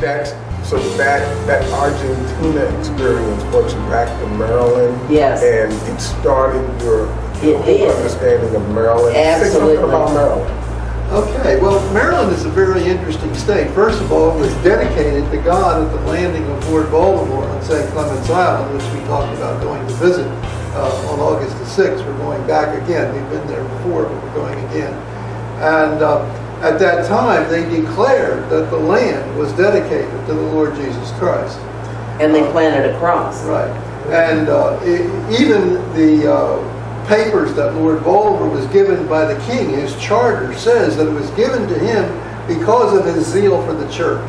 that's so that Argentina experience brought you back to Maryland. Yes. And it started your did. understanding of Maryland. Absolutely. Say something about Maryland. Okay, well, Maryland is a very interesting state. First of all, it was dedicated to God at the landing of Lord Baltimore on St. Clement's Island, which we talked about going to visit on August the 6th. We're going back again. We've been there before, but we're going again. And at that time, they declared that the land was dedicated to the Lord Jesus Christ. And they planted a cross. Right. And even the papers that Lord Baltimore was given by the king, his charter says that it was given to him because of his zeal for the church.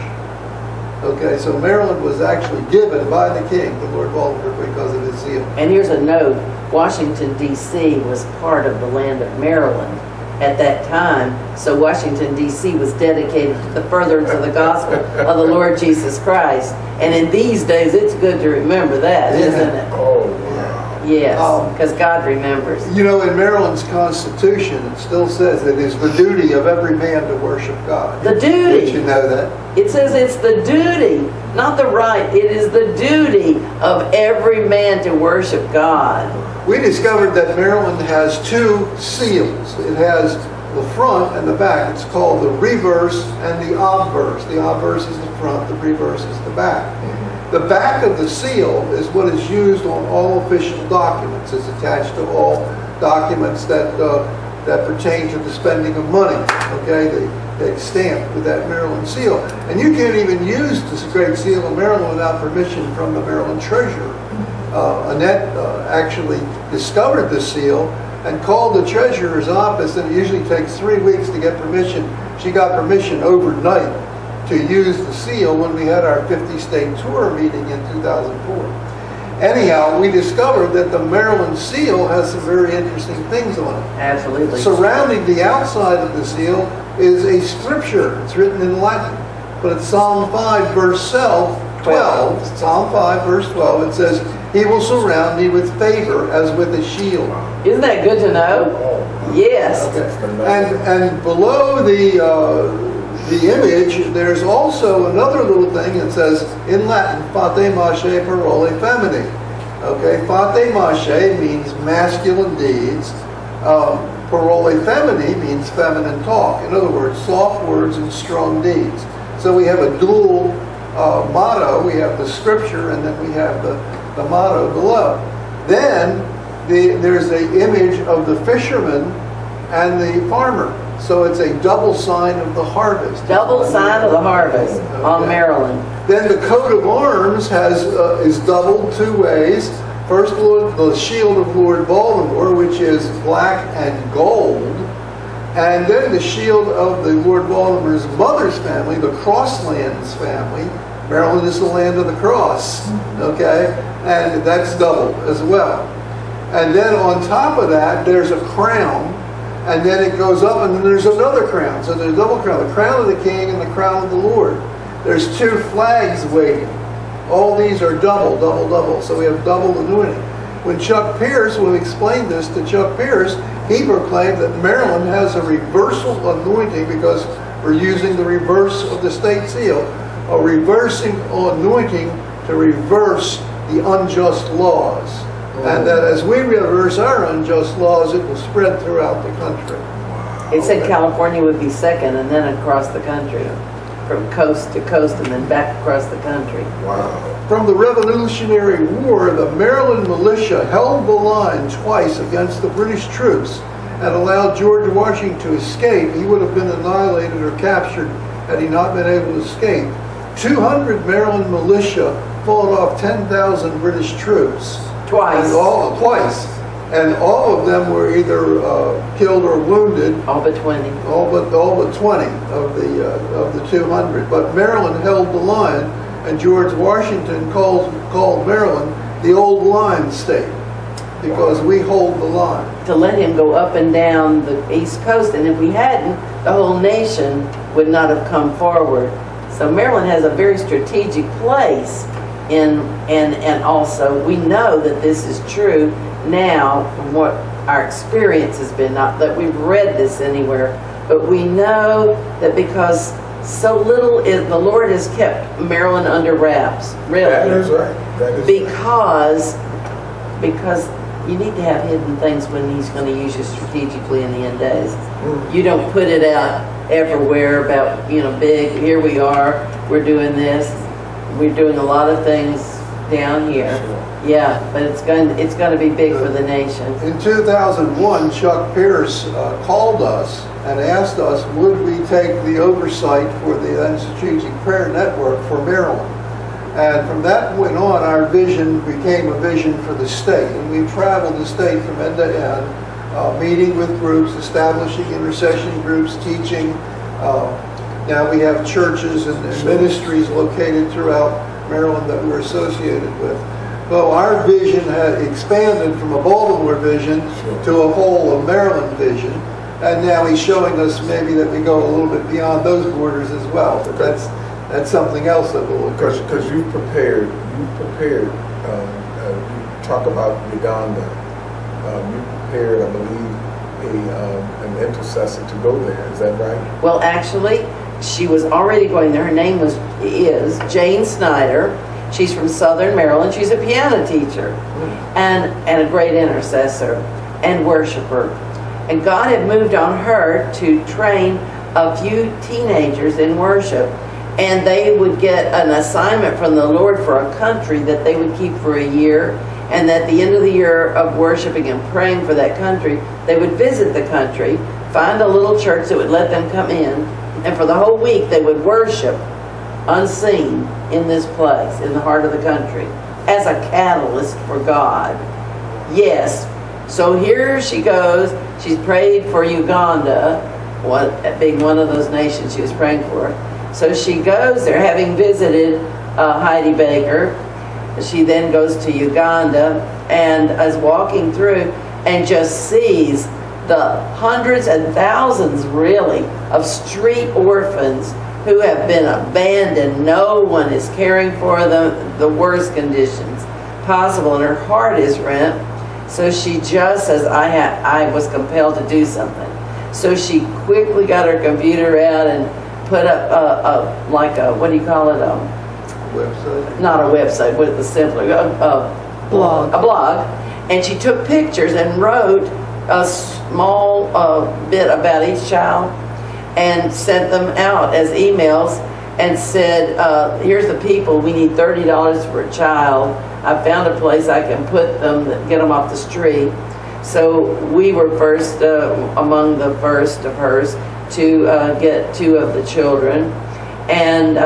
Okay, so Maryland was actually given by the king to Lord Baltimore because of his zeal. And here's a note, Washington, D.C. was part of the land of Maryland at that time, so Washington, D.C. was dedicated to the furtherance of the gospel of the Lord Jesus Christ. And in these days, it's good to remember that, isn't it? Oh, wow. Yes, because God remembers. You know, in Maryland's Constitution, it still says it is the duty of every man to worship God. The duty. Did you know that? It says it's the duty, not the right. It is the duty of every man to worship God. We discovered that Maryland has two seals. It has the front and the back. It's called the reverse and the obverse. The obverse is the front, the reverse is the back. The back of the seal is what is used on all official documents. It's attached to all documents that pertain to the spending of money. Okay, they stamp with that Maryland seal. And you can't even use this great seal of Maryland without permission from the Maryland Treasurer. Annette actually discovered the seal and called the treasurer's office, and it usually takes 3 weeks to get permission. She got permission overnight to use the seal when we had our 50-state tour meeting in 2004. Anyhow, we discovered that the Maryland seal has some very interesting things on it. Absolutely. Surrounding the outside of the seal is a scripture. It's written in Latin, but it's Psalm 5, verse 12. Psalm 5, verse 12. It says, "He will surround me with favor as with a shield." Isn't that good to know? Yes. Okay. And below the image, there's also another little thing that says in Latin, "Fate mache parole femini." Okay, "Fate mache" means masculine deeds. "Parole femini" means feminine talk. In other words, soft words and strong deeds. So we have a dual motto. We have the scripture, and then we have the motto below. Then there's an image of the fisherman and the farmer. So it's a double sign of the harvest. Double sign of the harvest on Maryland. Then the coat of arms is doubled two ways. First, the shield of Lord Baltimore, which is black and gold. And then the shield of the Lord Baltimore's mother's family, the Crosslands family. Maryland is the land of the cross, okay? And that's doubled as well. And then on top of that, there's a crown. And then it goes up, and then there's another crown. So there's a double crown, the crown of the king and the crown of the Lord. There's two flags waving. All these are double, double, double. So we have double anointing. When Chuck Pierce, when we explained this to Chuck Pierce, he proclaimed that Maryland has a reversal anointing because we're using the reverse of the state seal, a reversing anointing to reverse the unjust laws. And that as we reverse our unjust laws, it will spread throughout the country. It said California would be second, and then across the country, from coast to coast, and then back across the country. Wow. From the Revolutionary War, the Maryland militia held the line twice against the British troops and allowed George Washington to escape. He would have been annihilated or captured had he not been able to escape. 200 Maryland militia fought off 10,000 British troops. Twice. Twice. And all of them were either killed or wounded. All but 20. All but 20 of the 200. But Maryland held the line, and George Washington called Maryland the Old Line State because we hold the line. To let him go up and down the East Coast, and if we hadn't, the whole nation would not have come forward. So Maryland has a very strategic place and also we know that this is true now from what our experience has been, not that we've read this anywhere, but we know that because so little is, the Lord has kept Maryland under wraps, really. That is right. That is right. Because you need to have hidden things when He's going to use you strategically in the end days. Mm. You don't put it out everywhere about, big, here we are, we're doing this, we're doing a lot of things down here. Sure. Yeah, but it's going to be big for the nation. In 2001, Chuck Pierce called us and asked us, would we take the oversight for the then Strategic Prayer Network for Maryland? And from that point on, our vision became a vision for the state. And we traveled the state from end to end, meeting with groups, establishing intercession groups, teaching. Now we have churches and ministries located throughout Maryland that we're associated with. So our vision had expanded from a Baltimore vision to a whole of Maryland vision. And now he's showing us maybe that we go a little bit beyond those borders as well. But that's something else that will occur. Because you prepared, you talk about Uganda. You prepared, I believe, an intercessor to go there. Is that right? Well, actually, she was already going there. Her name is Jane Snyder. She's from Southern Maryland. She's a piano teacher and a great intercessor and worshiper. And God had moved on her to train a few teenagers in worship. And they would get an assignment from the Lord for a country that they would keep for a year. And at the end of the year of worshiping and praying for that country, they would visit the country, find a little church that would let them come in, and for the whole week they would worship unseen in this place, in the heart of the country, as a catalyst for God. Yes. So here she goes. She's prayed for Uganda, being one of those nations she was praying for. So she goes there, having visited Heidi Baker. She then goes to Uganda and is walking through and just sees the hundreds and thousands, really, of street orphans who have been abandoned. No one is caring for them, the worst conditions possible, and her heart is rent. So she just says, I was compelled to do something. So she quickly got her computer out and put up what do you call it? Website? Not a website, what is the simpler? Blog. A blog. And she took pictures and wrote a small bit about each child and sent them out as emails and said, here's the people, we need $30 for a child. I found a place I can put them, get them off the street. So we were first, among the first of hers, to get 2 of the children. And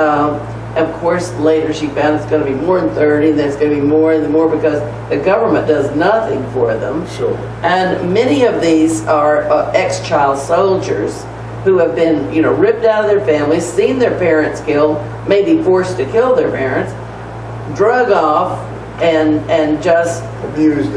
of course, later she found it's going to be more than 30, and then it's going to be more and more because the government does nothing for them. Sure. And many of these are ex-child soldiers who have been, ripped out of their families, seen their parents killed, maybe forced to kill their parents, drug off, and just abused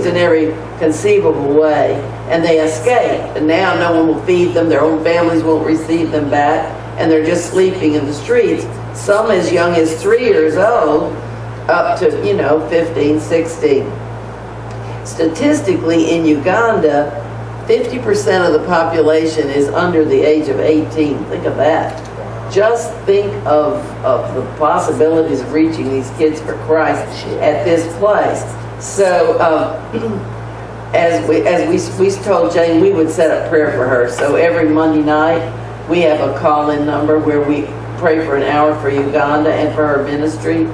in every conceivable way. And they escape. And now no one will feed them, their own families won't receive them back, and they're just sleeping in the streets. Some as young as 3 years old, up to, 15, 16. Statistically, in Uganda, 50% of the population is under the age of 18. Think of that. Just think of the possibilities of reaching these kids for Christ at this place. So, as we told Jane, we would set up prayer for her. So every Monday night, we have a call-in number where we pray for an hour for Uganda and for her ministry.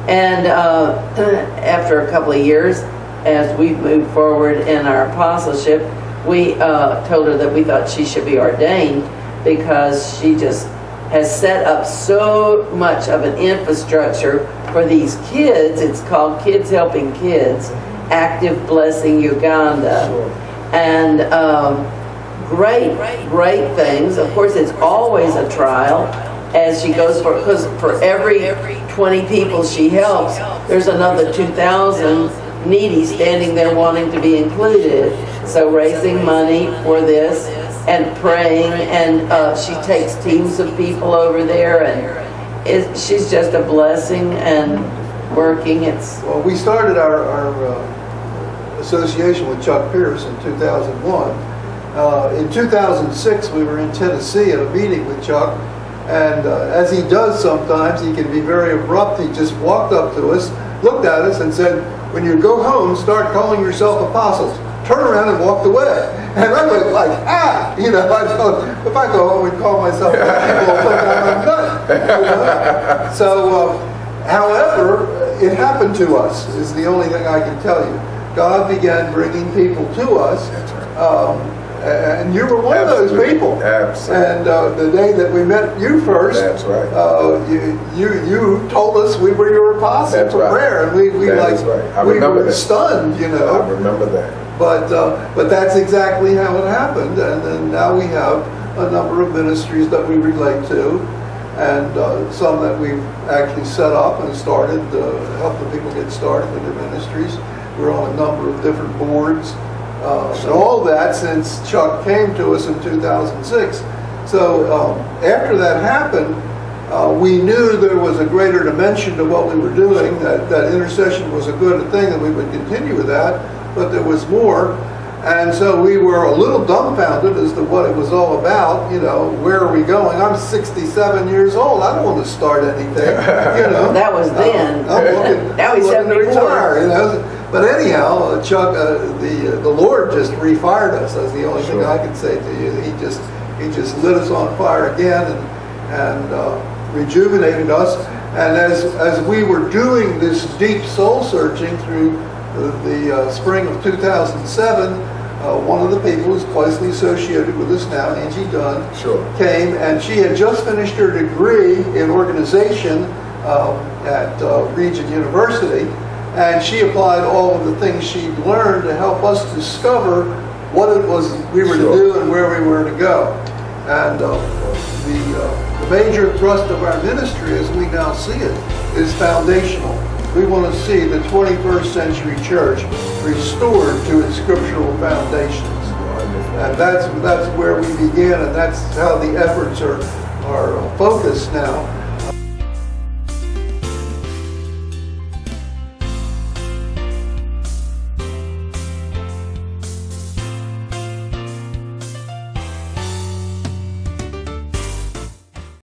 And after a couple of years, as we moved forward in our apostleship, we told her that we thought she should be ordained because she just has set up so much of an infrastructure for these kids. It's called Kids Helping Kids, Active Blessing Uganda. And great things. Of course, it's always a trial as she goes because for every 20 people she helps, there's another 2,000 needy standing there wanting to be included. So raising money for this and praying, and she takes teams of people over there, and she's just a blessing and working. Well, we started our association with Chuck Pierce in 2001. In 2006, we were in Tennessee at a meeting with Chuck, And as he does sometimes, he can be very abrupt. He just walked up to us, looked at us, and said, "When you go home, start calling yourself apostles." Turned around and walked away. And I went like, you know, I thought, if I go home and call myself, people will think I'm nuts. You know? So, however, it happened to us, is the only thing I can tell you. God began bringing people to us. That's right. And you were one of those people. Absolutely. And the day that we met you first, That's right. You told us we were your apostle That's for right. prayer, and we That like is right. I we remember were that. stunned, you know. I remember that. But that's exactly how it happened, and then now we have a number of ministries that we relate to, and some that we've actually set up and started, helping people get started in their ministries. We're on a number of different boards, and all that since Chuck came to us in 2006. So after that happened, we knew there was a greater dimension to what we were doing, that intercession was a good thing, and we would continue with that, but there was more. And so we were a little dumbfounded as to what it was all about. You know, where are we going? I'm 67 years old. I don't want to start anything. You know, That was then. Now he's I'm looking to 74. retire. You know, but anyhow, Chuck, the Lord just refired us. That's the only thing Sure. I can say to you. He just lit us on fire again and rejuvenated us. And as we were doing this deep soul searching through the spring of 2007, one of the people who's closely associated with us now, Angie Dunn, Sure. came, and she had just finished her degree in organization at Regent University, and she applied all of the things she'd learned to help us discover what it was we were Sure. to do and where we were to go. And the major thrust of our ministry, as we now see it, is foundational. We want to see the 21st century church restored to its scriptural foundations. And that's where we begin, and that's how the efforts are focused now.